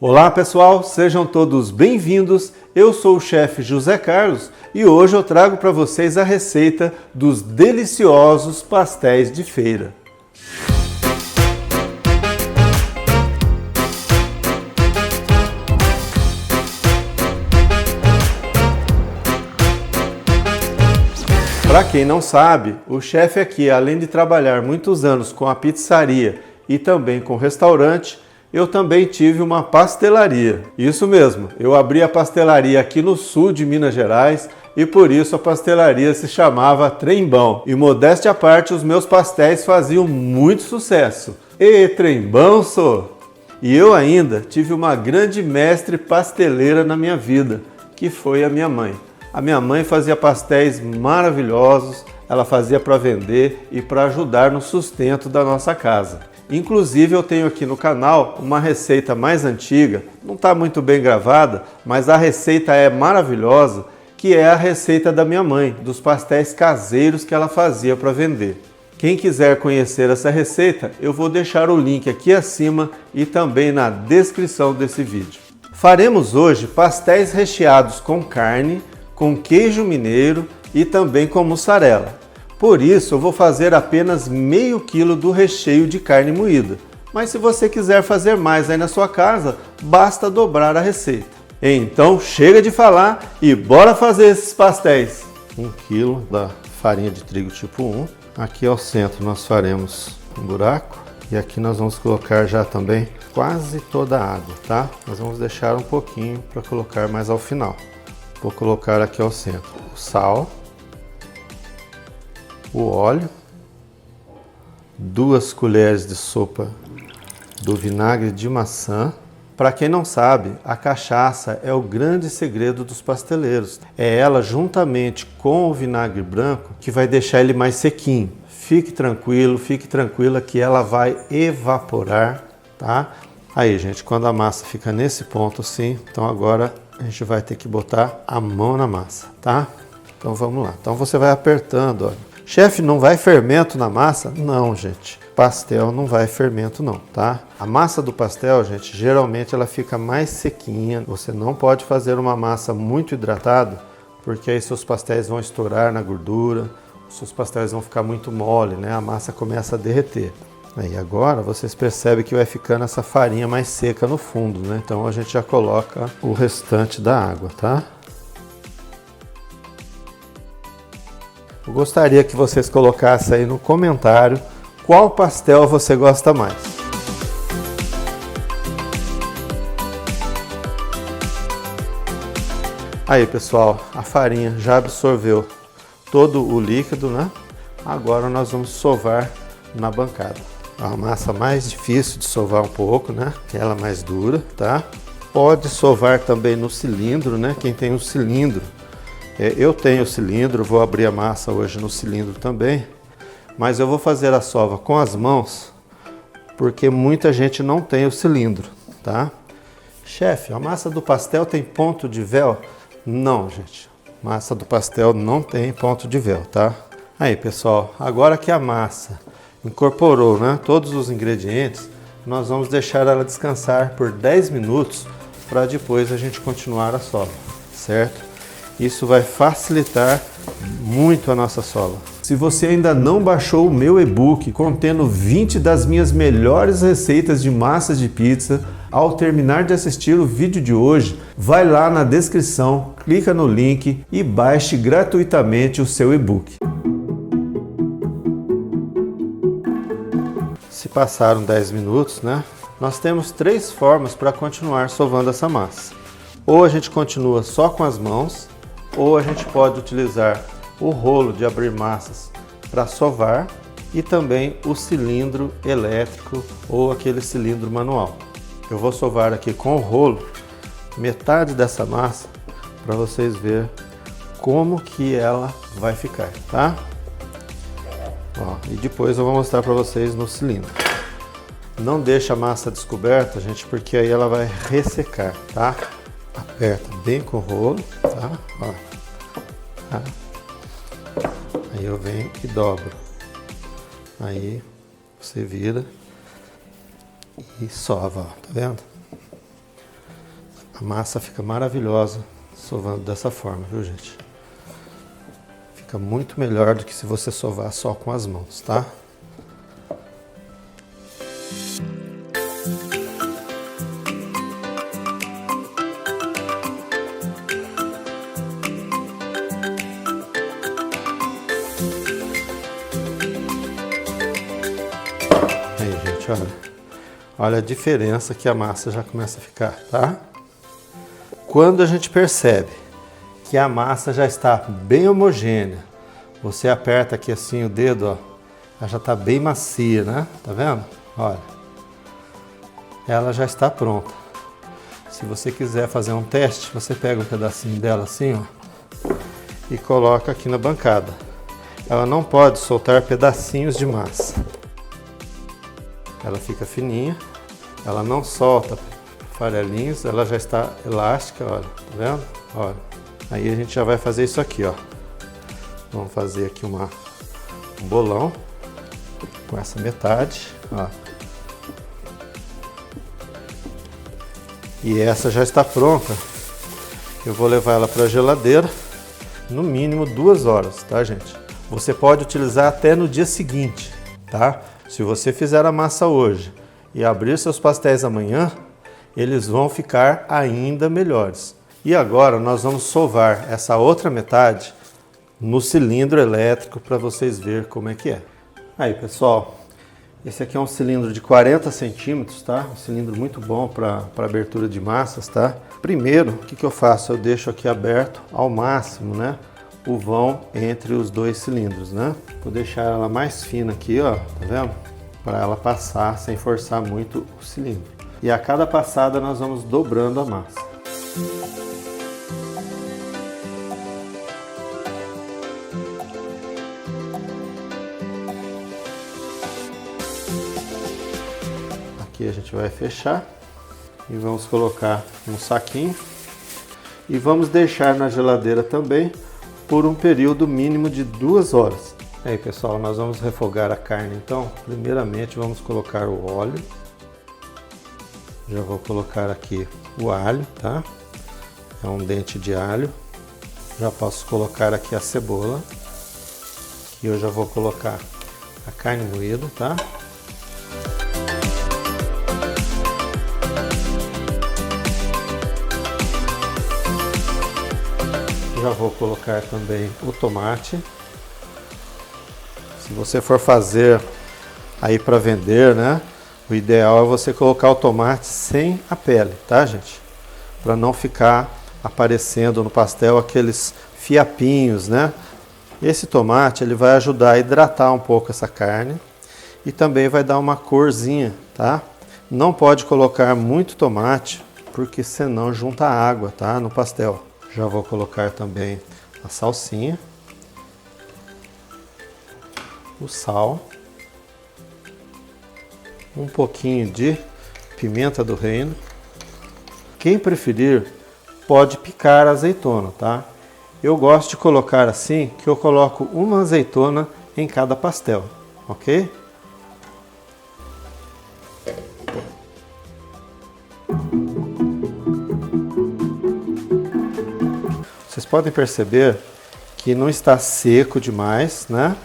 Olá pessoal, sejam todos bem-vindos. Eu sou o chefe José Carlos e hoje eu trago para vocês a receita dos deliciosos pastéis de feira. Para quem não sabe, o chefe aqui, além de trabalhar muitos anos com a pizzaria e também com restaurante, eu também tive uma pastelaria. Isso mesmo, eu abri a pastelaria aqui no sul de Minas Gerais e por isso a pastelaria se chamava Trembão. E modéstia à parte, os meus pastéis faziam muito sucesso. E Trembão sou! E eu ainda tive uma grande mestre pasteleira na minha vida, que foi a minha mãe. A minha mãe fazia pastéis maravilhosos, ela fazia para vender e para ajudar no sustento da nossa casa. Inclusive eu tenho aqui no canal uma receita mais antiga, não está muito bem gravada, mas a receita é maravilhosa, que é a receita da minha mãe, dos pastéis caseiros que ela fazia para vender. Quem quiser conhecer essa receita, eu vou deixar o link aqui acima e também na descrição desse vídeo. Faremos hoje pastéis recheados com carne, com queijo mineiro e também com mussarela. Por isso eu vou fazer apenas meio quilo do recheio de carne moída. Mas se você quiser fazer mais aí na sua casa, basta dobrar a receita. Então chega de falar e bora fazer esses pastéis! 1 quilo da farinha de trigo tipo 1. Aqui ao centro nós faremos um buraco. E aqui nós vamos colocar já também quase toda a água, tá? Nós vamos deixar um pouquinho para colocar mais ao final. Vou colocar aqui ao centro o sal, o óleo, 2 colheres de sopa do vinagre de maçã. Para quem não sabe, a cachaça é o grande segredo dos pasteleiros. É ela juntamente com o vinagre branco que vai deixar ele mais sequinho. Fique tranquila que ela vai evaporar, tá? Aí, gente, quando a massa fica nesse ponto assim, então agora a gente vai ter que botar a mão na massa, tá? Então vamos lá. Então você vai apertando, olha. Chefe, não vai fermento na massa? Não, gente. Pastel não vai fermento não, tá? A massa do pastel, gente, geralmente ela fica mais sequinha. Você não pode fazer uma massa muito hidratada, porque aí seus pastéis vão estourar na gordura, seus pastéis vão ficar muito mole, né? A massa começa a derreter. Aí agora vocês percebem que vai ficando essa farinha mais seca no fundo, né? Então a gente já coloca o restante da água, tá? Eu gostaria que vocês colocassem aí no comentário qual pastel você gosta mais. Aí pessoal, a farinha já absorveu todo o líquido, né? Agora nós vamos sovar na bancada. A massa mais difícil de sovar um pouco, né? Ela mais dura, tá? Pode sovar também no cilindro, né? Quem tem um cilindro. Eu tenho o cilindro, vou abrir a massa hoje no cilindro também, mas eu vou fazer a sova com as mãos, porque muita gente não tem o cilindro, tá? Chefe, a massa do pastel tem ponto de véu? Não, gente, massa do pastel não tem ponto de véu, tá? Aí, pessoal, agora que a massa incorporou, né, todos os ingredientes, nós vamos deixar ela descansar por 10 minutos para depois a gente continuar a sova, certo? Isso vai facilitar muito a nossa sova. Se você ainda não baixou o meu e-book contendo 20 das minhas melhores receitas de massas de pizza, ao terminar de assistir o vídeo de hoje, vai lá na descrição, clica no link e baixe gratuitamente o seu e-book. Se passaram 10 minutos, né? Nós temos 3 formas para continuar sovando essa massa. Ou a gente continua só com as mãos, ou a gente pode utilizar o rolo de abrir massas para sovar e também o cilindro elétrico ou aquele cilindro manual. Eu vou sovar aqui com o rolo metade dessa massa para vocês verem como que ela vai ficar, tá? Ó, e depois eu vou mostrar para vocês no cilindro. Não deixa a massa descoberta, gente, porque aí ela vai ressecar, tá? Aperta bem com o rolo, tá? Ó. Tá? Aí eu venho e dobro. Aí você vira e sova, ó, tá vendo? A massa fica maravilhosa sovando dessa forma, viu, gente? Fica muito melhor do que se você sovar só com as mãos, tá? Aí, gente, olha. Olha a diferença que a massa já começa a ficar, tá? Quando a gente percebe que a massa já está bem homogênea, você aperta aqui assim o dedo, ó, ela já está bem macia, né? Tá vendo? Olha, ela já está pronta. Se você quiser fazer um teste, você pega um pedacinho dela assim, ó, e coloca aqui na bancada. Ela não pode soltar pedacinhos de massa. Ela fica fininha, ela não solta farelinhos, ela já está elástica, olha, tá vendo? Olha. Aí a gente já vai fazer isso aqui, ó. Vamos fazer aqui um bolão com essa metade, ó. E essa já está pronta. Eu vou levar ela para a geladeira, no mínimo 2 horas, tá, gente? Você pode utilizar até no dia seguinte, tá? Se você fizer a massa hoje e abrir seus pastéis amanhã, eles vão ficar ainda melhores. E agora nós vamos sovar essa outra metade no cilindro elétrico para vocês verem como é que é. Aí, pessoal, esse aqui é um cilindro de 40 centímetros, tá? Um cilindro muito bom para abertura de massas, tá? Primeiro, o que eu faço? Eu deixo aqui aberto ao máximo, né? O vão entre os dois cilindros, né? Vou deixar ela mais fina aqui, ó, tá vendo? Para ela passar sem forçar muito o cilindro. E a cada passada nós vamos dobrando a massa. Aqui a gente vai fechar e vamos colocar um saquinho e vamos deixar na geladeira também por um período mínimo de 2 horas. Aí, pessoal, nós vamos refogar a carne, então. Primeiramente vamos colocar o óleo. Já vou colocar aqui o alho, tá? É um dente de alho. Já posso colocar aqui a cebola. E eu já vou colocar a carne moída, tá? Já vou colocar também o tomate. Se você for fazer aí para vender, né? O ideal é você colocar o tomate sem a pele, tá, gente? Para não ficar aparecendo no pastel aqueles fiapinhos, né? Esse tomate ele vai ajudar a hidratar um pouco essa carne e também vai dar uma corzinha, tá? Não pode colocar muito tomate, porque senão junta água, tá? No pastel. Já vou colocar também a salsinha, o sal, um pouquinho de pimenta do reino. Quem preferir pode picar a azeitona, tá? Eu gosto de colocar assim, que eu coloco uma azeitona em cada pastel, ok? Vocês podem perceber que não está seco demais, né?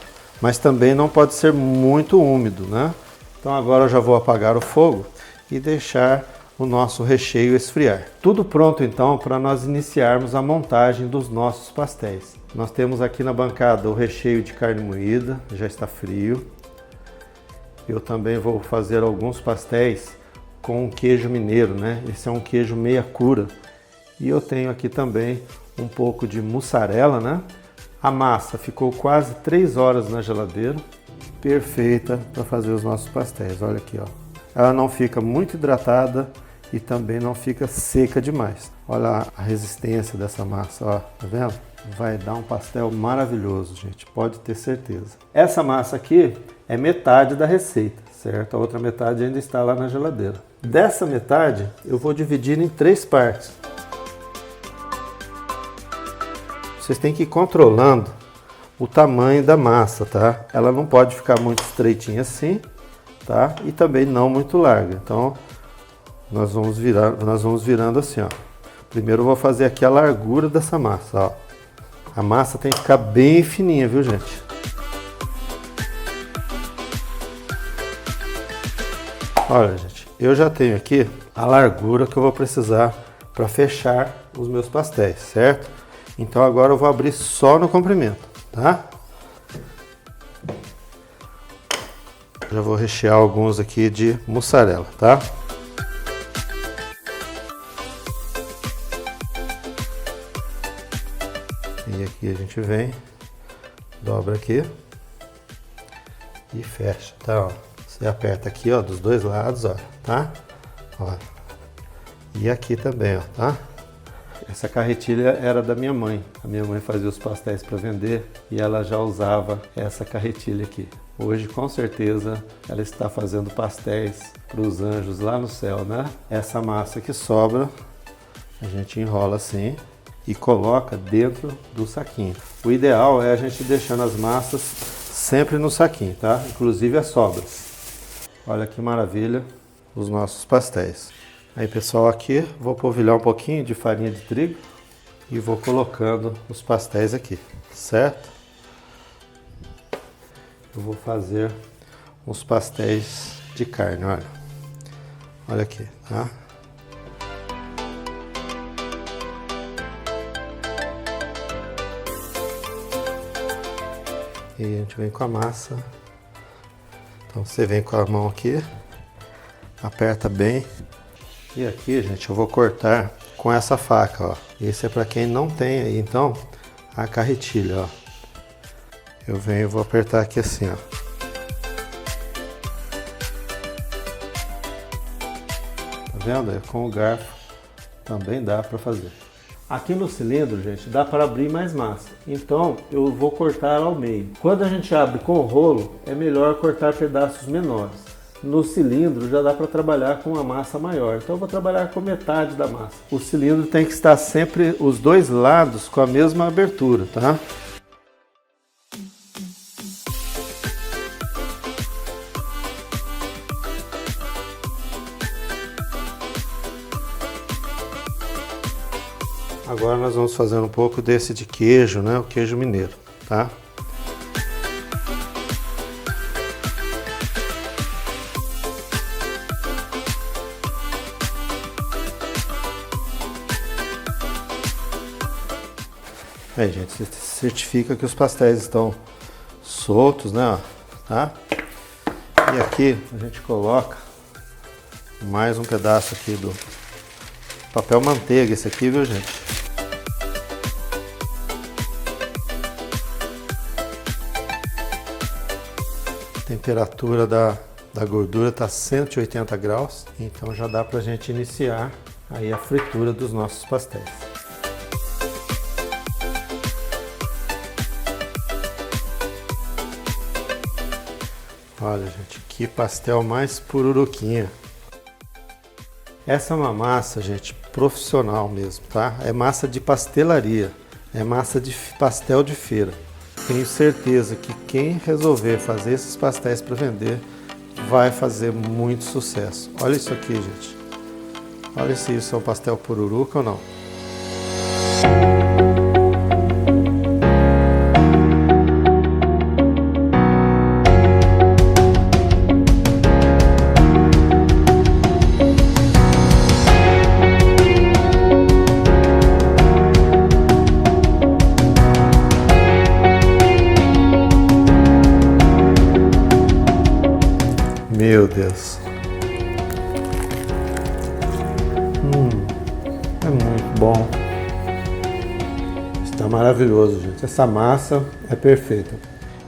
Mas também não pode ser muito úmido, né? Então agora eu já vou apagar o fogo e deixar o nosso recheio esfriar. Tudo pronto então para nós iniciarmos a montagem dos nossos pastéis. Nós temos aqui na bancada o recheio de carne moída, já está frio. Eu também vou fazer alguns pastéis com queijo mineiro, né? Esse é um queijo meia cura. E eu tenho aqui também um pouco de mussarela, né? A massa ficou quase 3 horas na geladeira, perfeita para fazer os nossos pastéis. Olha aqui, ó. Ela não fica muito hidratada e também não fica seca demais. Olha a resistência dessa massa, ó. Tá vendo? Vai dar um pastel maravilhoso, gente. Pode ter certeza. Essa massa aqui é metade da receita, certo? A outra metade ainda está lá na geladeira. Dessa metade eu vou dividir em 3 partes. Vocês têm que ir controlando o tamanho da massa, tá? Ela não pode ficar muito estreitinha assim, tá? E também não muito larga. Então, nós vamos virando assim, ó. Primeiro eu vou fazer aqui a largura dessa massa, ó. A massa tem que ficar bem fininha, viu, gente? Olha, gente, eu já tenho aqui a largura que eu vou precisar para fechar os meus pastéis, certo? Então agora eu vou abrir só no comprimento, tá? Já vou rechear alguns aqui de mussarela, tá? E aqui a gente vem, dobra aqui e fecha, tá? Ó. Você aperta aqui, ó, dos dois lados, ó, tá? Ó. E aqui também, ó, tá? Essa carretilha era da minha mãe. A minha mãe fazia os pastéis para vender e ela já usava essa carretilha aqui. Hoje, com certeza, ela está fazendo pastéis para os anjos lá no céu, né? Essa massa que sobra, a gente enrola assim e coloca dentro do saquinho. O ideal é a gente deixando as massas sempre no saquinho, tá? Inclusive as sobras. Olha que maravilha os nossos pastéis. Aí, pessoal, aqui vou polvilhar um pouquinho de farinha de trigo e vou colocando os pastéis aqui, certo? Eu vou fazer uns pastéis de carne, olha. Olha aqui, tá? E a gente vem com a massa. Então você vem com a mão aqui, aperta bem. E aqui, gente, eu vou cortar com essa faca, ó. Esse é para quem não tem aí, então, a carretilha, ó. Eu venho e vou apertar aqui assim, ó. Tá vendo? Com o garfo também dá para fazer. Aqui no cilindro, gente, dá para abrir mais massa. Então, eu vou cortar ao meio. Quando a gente abre com o rolo, é melhor cortar pedaços menores. No cilindro já dá para trabalhar com uma massa maior, então eu vou trabalhar com metade da massa. O cilindro tem que estar sempre os dois lados com a mesma abertura, tá? Agora nós vamos fazer um pouco desse de queijo, né? O queijo mineiro, tá? Aí, gente, você certifica que os pastéis estão soltos, né? Tá? E aqui a gente coloca mais um pedaço aqui do papel manteiga, esse aqui, viu, gente? A temperatura da gordura está 180 graus, então já dá pra gente iniciar aí a fritura dos nossos pastéis. Olha, gente, que pastel mais pururuquinha. Essa é uma massa, gente, profissional mesmo, tá? É massa de pastelaria, é massa de pastel de feira. Tenho certeza que quem resolver fazer esses pastéis para vender vai fazer muito sucesso. Olha isso aqui, gente. Olha se isso é um pastel pururuca ou não. Meu Deus. É muito bom. Está maravilhoso, gente. Essa massa é perfeita.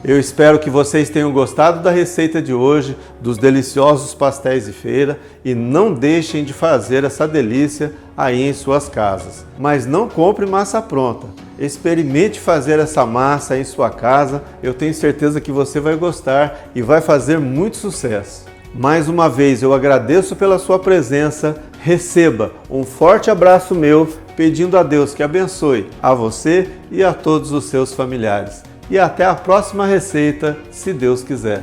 Eu espero que vocês tenham gostado da receita de hoje, dos deliciosos pastéis de feira, e não deixem de fazer essa delícia aí em suas casas. Mas não compre massa pronta. Experimente fazer essa massa em sua casa, eu tenho certeza que você vai gostar e vai fazer muito sucesso. Mais uma vez eu agradeço pela sua presença, receba um forte abraço meu, pedindo a Deus que abençoe a você e a todos os seus familiares. E até a próxima receita, se Deus quiser.